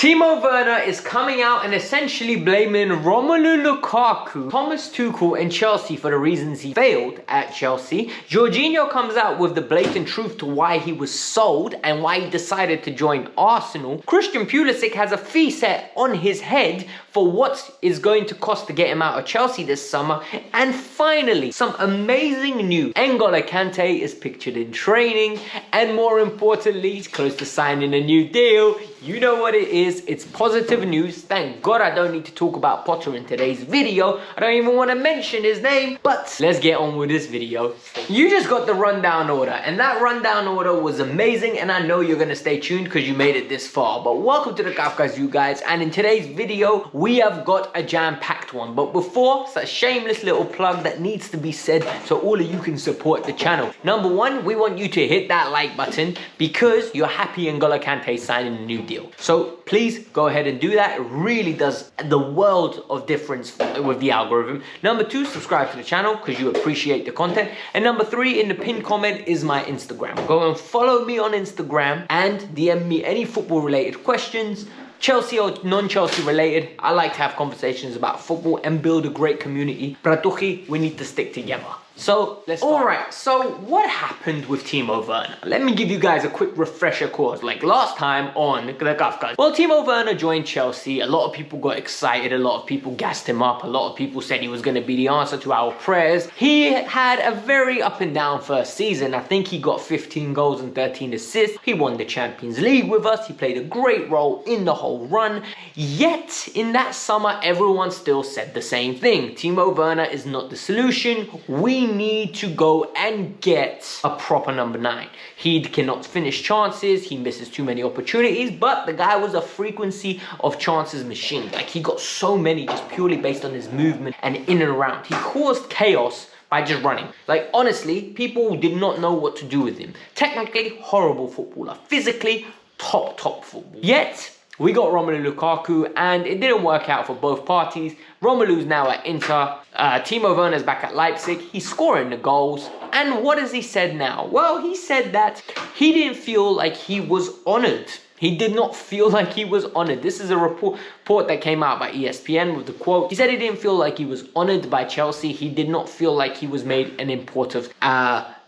Timo Werner is coming out and essentially blaming Romelu Lukaku, Thomas Tuchel and Chelsea for the reasons he failed at Chelsea. Jorginho comes out with the blatant truth to why he was sold and why he decided to join Arsenal. Christian Pulisic has a fee set on his head for what is going to cost to get him out of Chelsea this summer. And finally, some amazing news. N'Golo Kante is pictured in training, and more importantly, he's close to signing a new deal. You know what it is. It's positive news. Thank God I don't need to talk about Potter in today's video. I don't even want to mention his name, but let's get on with this video. You just got the rundown order, and that rundown order was amazing, and I know you're going to stay tuned because you made it this far. But welcome to the Kavkas View, guys, and in today's video, we have got a jam-packed one. But before, it's a shameless little plug that needs to be said so all of you can support the channel. Number one, we want you to hit that like button because you're happy N'Golo Kante signing a new deal. So please go ahead and do that. It really does the world of difference with the algorithm. Number two, subscribe to the channel because you appreciate the content. And number three, in the pinned comment is my Instagram. Go and follow me on Instagram and DM me any football related questions, Chelsea or non-Chelsea related. I like to have conversations about football and build a great community. Bratuchi, we need to stick together. So let's start. Alright, so what happened with Timo Werner? Let me give you guys a quick refresher course, like last time on the Kavkas. Well, Timo Werner joined Chelsea. A lot of people got excited, a lot of people gassed him up, a lot of people said he was going to be the answer to our prayers. He had a very up and down first season. I think he got 15 goals and 13 assists. He won the Champions League with us. He played a great role in the whole run. Yet, in that summer, everyone still said the same thing. Timo Werner is not the solution. We need to go and get a proper number 9. He cannot finish chances, he misses too many opportunities, but the guy was a frequency of chances machine. Like, he got so many just purely based on his movement and in and around. He caused chaos by just running. Like, honestly, people did not know what to do with him. Technically, horrible footballer. Physically, top football. Yet, we got Romelu Lukaku, and it didn't work out for both parties. Romelu's now at Inter. Timo Werner's back at Leipzig. He's scoring the goals. And what has he said now? Well, he said that he didn't feel like he was honoured. He did not feel like he was honoured. This is a report that came out by ESPN with the quote. He said he didn't feel like he was honoured by Chelsea. He did not feel like he was made an important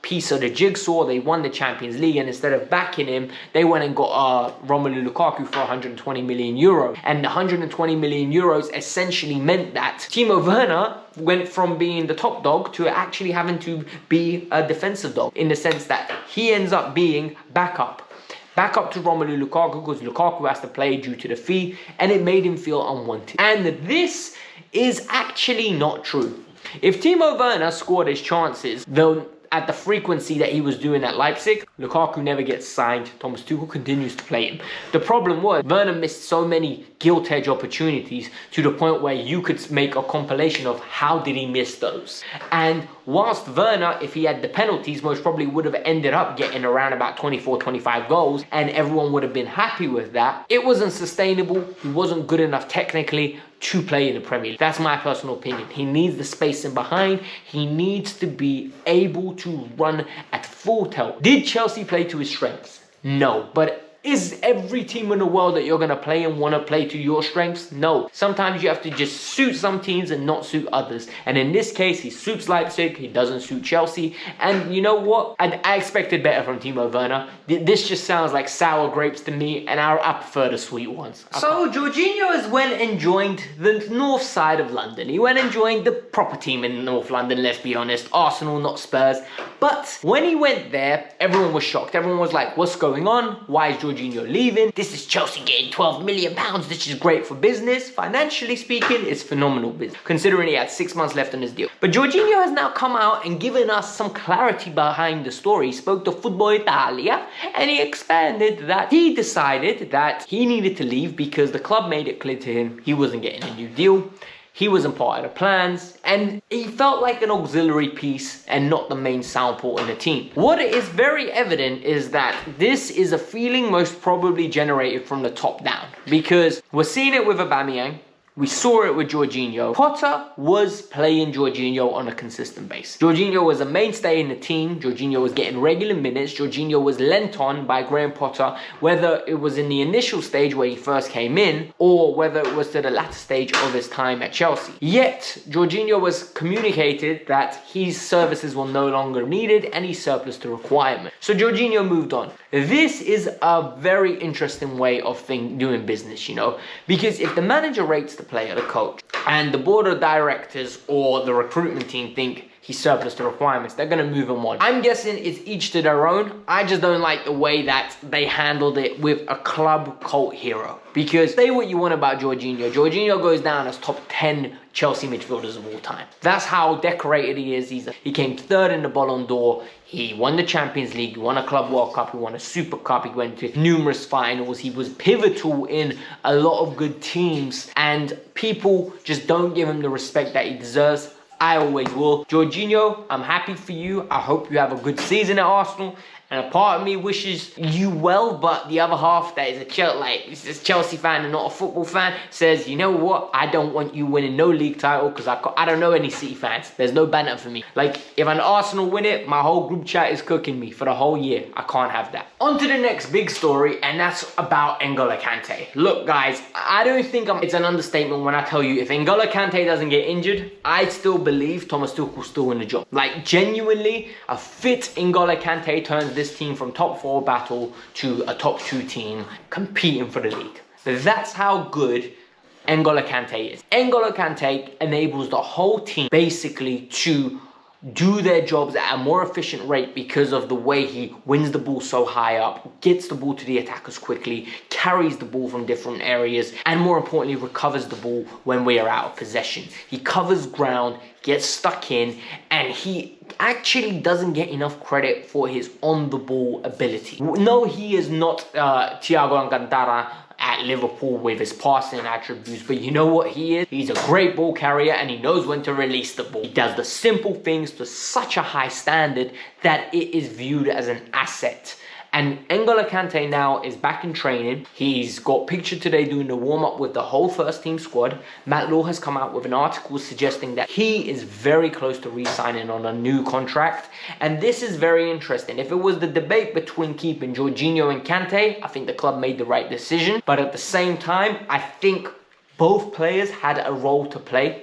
piece of the jigsaw. They won the Champions League, and instead of backing him, they went and got Romelu Lukaku for 120 million euros. And the 120 million euros essentially meant that Timo Werner went from being the top dog to actually having to be a defensive dog, in the sense that he ends up being backup to Romelu Lukaku because Lukaku has to play due to the fee, and it made him feel unwanted. And this is actually not true. If Timo Werner scored his chances, though, at the frequency that he was doing at Leipzig, Lukaku never gets signed. Thomas Tuchel continues to play him. The problem was Werner missed so many gilt-edge opportunities to the point where you could make a compilation of how did he miss those. And whilst Werner, if he had the penalties, most probably would have ended up getting around about 24, 25 goals, and everyone would have been happy with that. It wasn't sustainable. He wasn't good enough technically to play in the Premier League. That's my personal opinion. He needs the space in behind. He needs to be able to run at full tilt. Did Chelsea play to his strengths? No. But is every team in the world that you're going to play and want to play to your strengths? No. Sometimes you have to just suit some teams and not suit others. And in this case, he suits Leipzig. He doesn't suit Chelsea. And you know what? I expected better from Timo Werner. This just sounds like sour grapes to me, and I prefer the sweet ones. So Jorginho has went and joined the north side of London. He went and joined the proper team in North London, let's be honest. Arsenal, not Spurs. But when he went there, everyone was shocked. Everyone was like, what's going on? Why is Jorginho leaving? This is Chelsea getting £12 million. This is great for business. Financially speaking, it's phenomenal business, considering he had 6 months left on his deal. But Jorginho has now come out and given us some clarity behind the story. He spoke to Football Italia, and he expanded that he decided that he needed to leave because the club made it clear to him he wasn't getting a new deal. He wasn't part of the plans, and he felt like an auxiliary piece and not the main sound port in the team. What is very evident is that this is a feeling most probably generated from the top down, because we're seeing it with Aubameyang, We saw it with Jorginho. Potter was playing Jorginho on a consistent basis. Jorginho was a mainstay in the team. Jorginho was getting regular minutes. Jorginho was lent on by Graham Potter, whether it was in the initial stage where he first came in, or whether it was to the latter stage of his time at Chelsea. Yet, Jorginho was communicated that his services were no longer needed and he surplus to requirement. So Jorginho moved on. This is a very interesting way of doing business, you know, because if the manager rates the player, the coach, and the board of directors or the recruitment team think he's surplus to requirements, they're going to move him on. I'm guessing it's each to their own. I just don't like the way that they handled it with a club cult hero. Because say what you want about Jorginho. Jorginho goes down as top 10 Chelsea midfielders of all time. That's how decorated he is. He came third in the Ballon d'Or. He won the Champions League, he won a Club World Cup, he won a Super Cup, he went to numerous finals. He was pivotal in a lot of good teams. And people just don't give him the respect that he deserves. I always will. Jorginho, I'm happy for you. I hope you have a good season at Arsenal. And a part of me wishes you well, but the other half that is a Chelsea fan and not a football fan says, you know what? I don't want you winning no league title because I don't know any City fans. There's no banter for me. Like, if an Arsenal win it, my whole group chat is cooking me for the whole year. I can't have that. On to the next big story, and that's about N'Golo Kante. Look, guys, I don't think it's an understatement when I tell you if N'Golo Kante doesn't get injured, I still believe Thomas Tuchel's still win the job. Like, genuinely, a fit N'Golo Kante turns this team from top 4 battle to a top 2 team competing for the league. That's how good N'Golo Kante is. N'Golo Kante enables the whole team basically to do their jobs at a more efficient rate because of the way he wins the ball so high up, gets the ball to the attackers quickly, carries the ball from different areas, and more importantly, recovers the ball when we are out of possession. He covers ground, gets stuck in, and he actually doesn't get enough credit for his on-the-ball ability. No, he is not Thiago Alcantara at Liverpool with his passing attributes, but you know what he is? He's a great ball carrier and he knows when to release the ball. He does the simple things to such a high standard that it is viewed as an asset. And N'Golo Kante now is back in training. He's got pictured today doing the warm-up with the whole first team squad. Matt Law has come out with an article suggesting that he is very close to re-signing on a new contract. And this is very interesting. If it was the debate between keeping Jorginho and Kante, I think the club made the right decision. But at the same time, I think both players had a role to play.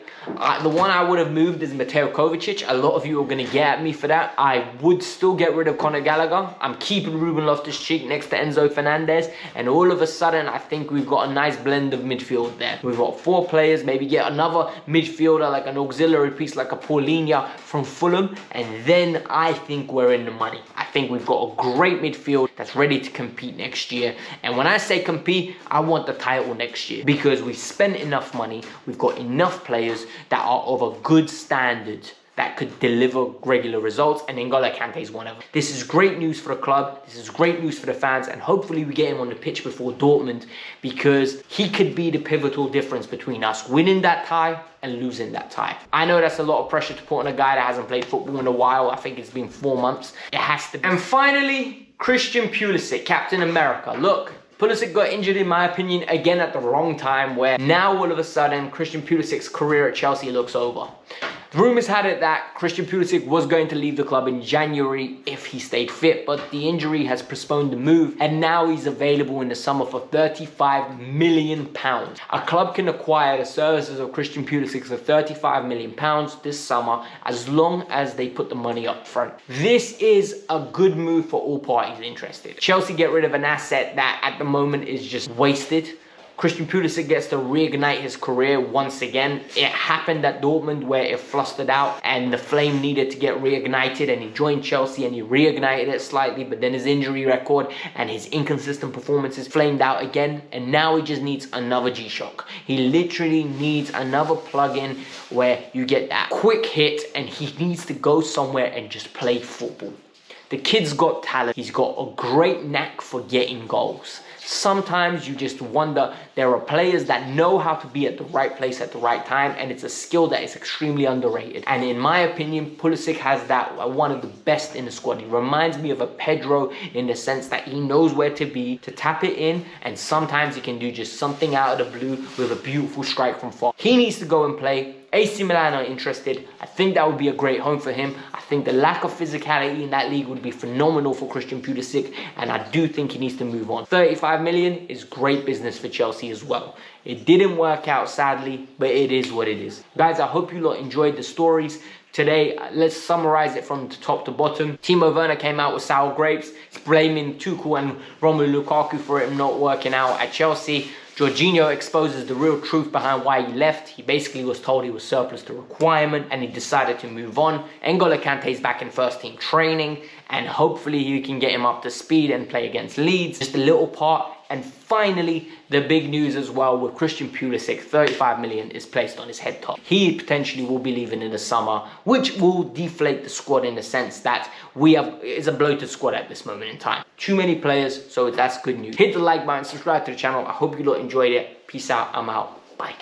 The one I would have moved is Mateo Kovacic. A lot of you are going to get at me for that. I would still get rid of Conor Gallagher. I'm keeping Ruben Loftus-Cheek next to Enzo Fernandez. And all of a sudden, I think we've got a nice blend of midfield there. We've got 4 players, maybe get another midfielder, like an auxiliary piece like a Paulinho from Fulham. And then I think we're in the money. I think we've got a great midfield that's ready to compete next year. And when I say compete, I want the title next year. Because we've spent enough money. We've got enough players that are of a good standard that could deliver regular results, and N'Golo Kante is one of them. This is great news for the club, this is great news for the fans, and hopefully we get him on the pitch before Dortmund, because he could be the pivotal difference between us winning that tie and losing that tie. I know that's a lot of pressure to put on a guy that hasn't played football in a while. I think it's been 4 months. It has to be. And finally, Christian Pulisic, Captain America. Look, Pulisic got injured, in my opinion, again at the wrong time, where now all of a sudden Christian Pulisic's career at Chelsea looks over. Rumours had it that Christian Pulisic was going to leave the club in January if he stayed fit, but the injury has postponed the move, and now he's available in the summer for £35 million. A club can acquire the services of Christian Pulisic for £35 million this summer as long as they put the money up front. This is a good move for all parties interested. Chelsea get rid of an asset that at the moment is just wasted. Christian Pulisic gets to reignite his career once again. It happened at Dortmund where it flustered out and the flame needed to get reignited, and he joined Chelsea and he reignited it slightly, but then his injury record and his inconsistent performances flamed out again, and now he just needs another G-Shock. He literally needs another plug-in where you get that quick hit, and he needs to go somewhere and just play football. The kid's got talent. He's got a great knack for getting goals. Sometimes you just wonder, there are players that know how to be at the right place at the right time, and it's a skill that is extremely underrated. And in my opinion, Pulisic has that, one of the best in the squad. He reminds me of a Pedro in the sense that he knows where to be, to tap it in, and sometimes he can do just something out of the blue with a beautiful strike from far. He needs to go and play. AC Milan are interested. I think that would be a great home for him. I think the lack of physicality in that league would be phenomenal for Christian Pulisic, and I do think he needs to move on. 35 million is great business for Chelsea as well. It didn't work out, sadly, but it is what it is. Guys, I hope you lot enjoyed the stories today. Let's summarize it from the top to bottom. Timo Werner came out with sour grapes. He's blaming Tuchel and Romelu Lukaku for it not working out at Chelsea. Jorginho exposes the real truth behind why he left. He basically was told he was surplus to requirement and he decided to move on. N'Golo Kante's back in first team training, and hopefully you can get him up to speed and play against Leeds. Just a little part. And finally, the big news as well with Christian Pulisic, 35 million is placed on his head top. He potentially will be leaving in the summer, which will deflate the squad in the sense that it's a bloated squad at this moment in time. Too many players, so that's good news. Hit the like button, subscribe to the channel. I hope you lot enjoyed it. Peace out. I'm out. Bye.